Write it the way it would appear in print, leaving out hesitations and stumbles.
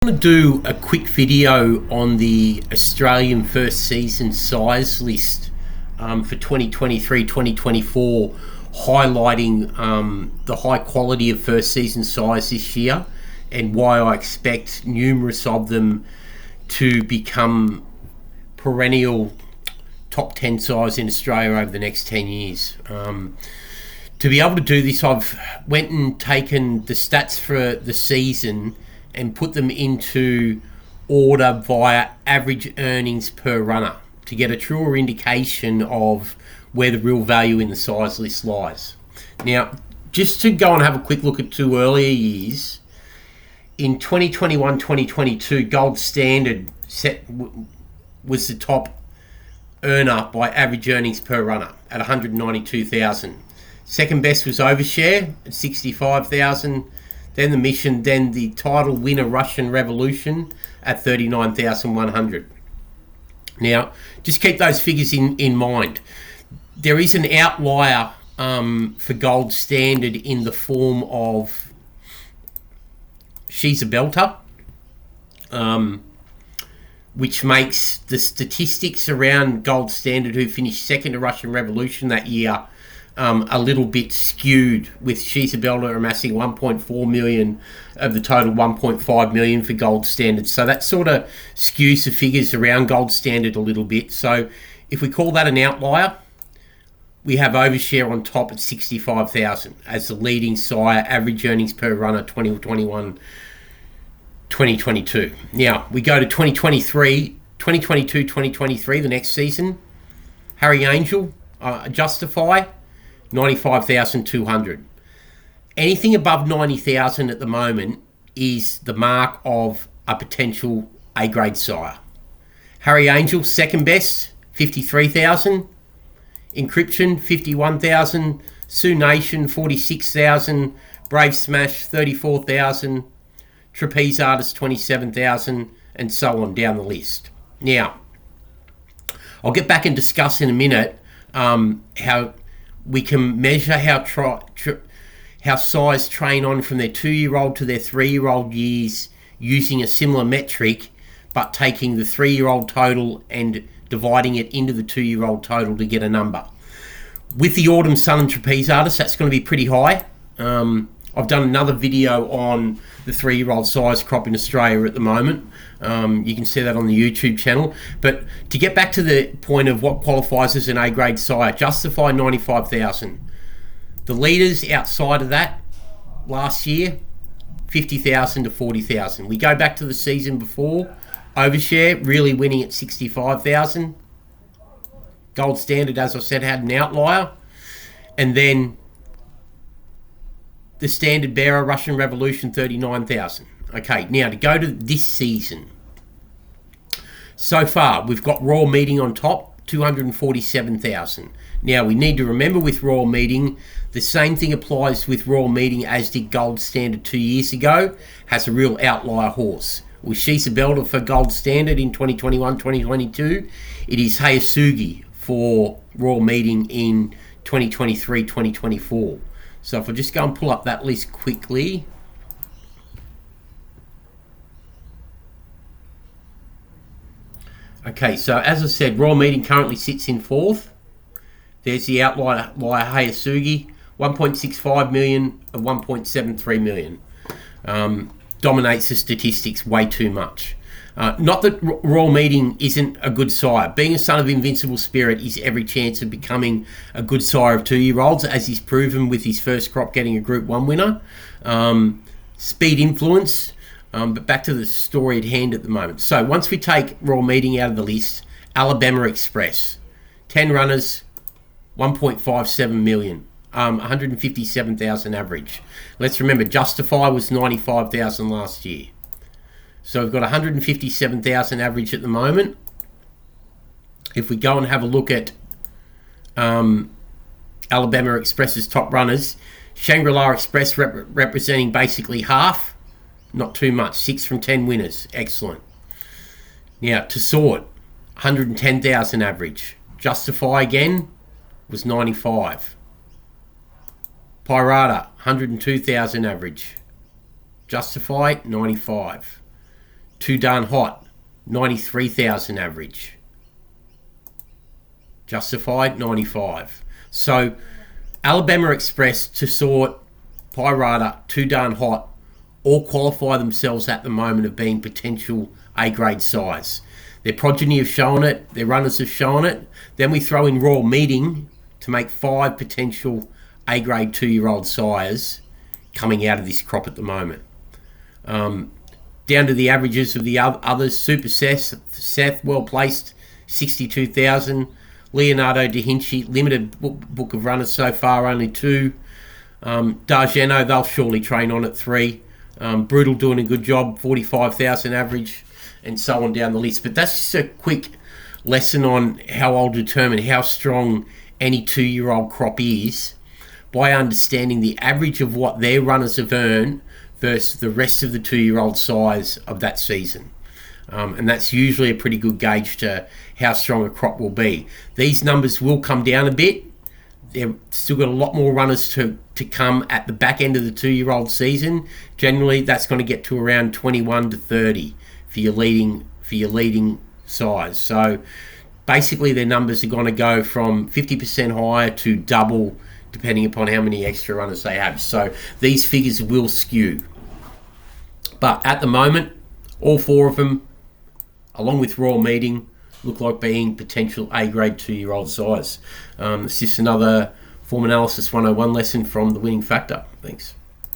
I'm going to do a quick video on the Australian first season size list for 2023-2024, highlighting the high quality of first season size this year and why I expect numerous of them to become perennial top 10 size in Australia over the next 10 years. To be able to do this, I've went and taken the stats for the season and put them into order via average earnings per runner to get a truer indication of where the real value in the size list lies. Now, just to go and have a quick look at 2 earlier years, in 2021-2022, Gold Standard was the top earner by average earnings per runner at 192,000. Second best was Overshare at 65,000. Then the Mission, then the title winner Russian Revolution at 39,100. Now, just keep those figures in mind. There is an outlier for Gold Standard in the form of She's a Belter, which makes the statistics around Gold Standard, who finished second to Russian Revolution that year, a little bit skewed, with She's a Belter amassing 1.4 million of the total 1.5 million for Gold Standard. So that sort of skews the figures around Gold Standard a little bit. So if we call that an outlier, we have Overshare on top at 65,000 as the leading sire, average earnings per runner 2021 2022. Now we go to 2023, the next season. Harry Angel, Justify, 95,200. Anything above 90,000 at the moment is the mark of a potential A-grade sire. Harry Angel, second best, 53,000. Encryption, 51,000. Sioux Nation, 46,000. Brave Smash, 34,000. Trapeze Artist, 27,000, and so on down the list. Now, I'll get back and discuss in a minute how we can measure how size train on from their 2-year-old to their 3-year-old years using a similar metric, but taking the 3-year-old total and dividing it into the 2-year-old total to get a number. With the Autumn Sun and Trapeze Artist, that's going to be pretty high. I've done another video on the 3-year-old size crop in Australia at the moment. You can see that on the YouTube channel. But to get back to the point of what qualifies as an A-grade sire, Justify 95,000. The leaders outside of that last year, 50,000 to 40,000. We go back to the season before, Overshare really winning at 65,000. Gold Standard, as I said, had an outlier. And then the standard bearer, Russian Revolution, 39,000. Okay, now to go to this season. So far, we've got Royal Meeting on top, 247,000. Now, we need to remember with Royal Meeting, the same thing applies with Royal Meeting as did Gold Standard 2 years ago, has a real outlier horse. With She's a Belter for Gold Standard in 2021-2022, it is Hayasugi for Royal Meeting in 2023-2024. So if I just go and pull up that list quickly. Okay, so as I said, Royal Meeting currently sits in 4th. There's the outlier Hayasugi, 1.65 million of 1.73 million. Dominates the statistics way too much. Not that Royal Meeting isn't a good sire. Being a son of Invincible Spirit is every chance of becoming a good sire of 2-year-olds, as he's proven with his first crop getting a Group 1 winner. Speed influence, but back to the story at hand at the moment. So once we take Royal Meeting out of the list, Alabama Express, 10 runners, 1.57 million. 157,000 average. Let's remember, Justify was 95,000 last year. So we've got 157,000 average at the moment. If we go and have a look at Alabama Express's top runners, Shangri-La Express representing basically half, not too much, 6 from 10 winners, excellent. Now, to sort, 110,000 average. Justify again was 95. Pirata, 102,000 average. Justify, 95. Too Darn Hot, 93,000 average. Justified, 95. So Alabama Express, To Sort, Pirata, Too Darn Hot, all qualify themselves at the moment of being potential A-grade size. Their progeny have shown it, their runners have shown it. Then we throw in Royal Meeting to make 5 potential A-grade 2-year-old sires coming out of this crop at the moment. Down to the averages of the others. Super Seth, well placed, 62,000. Leonardo da Vinci, limited book of runners so far, only 2. D'Argento, they'll surely train on at 3. Brutal doing a good job, 45,000 average, and so on down the list. But that's just a quick lesson on how I'll determine how strong any 2-year-old crop is by understanding the average of what their runners have earned versus the rest of the 2-year-old size of that season. And that's usually a pretty good gauge to how strong a crop will be. These numbers will come down a bit. They've still got a lot more runners to come at the back end of the 2-year-old season. Generally, that's going to get to around 21 to 30 for your leading size. So basically, their numbers are going to go from 50% higher to double, depending upon how many extra runners they have. So these figures will skew. But at the moment, all 4 of them, along with Royal Meeting, look like being potential A-grade 2-year-old size. It's just another Form Analysis 101 lesson from The Winning Factor. Thanks.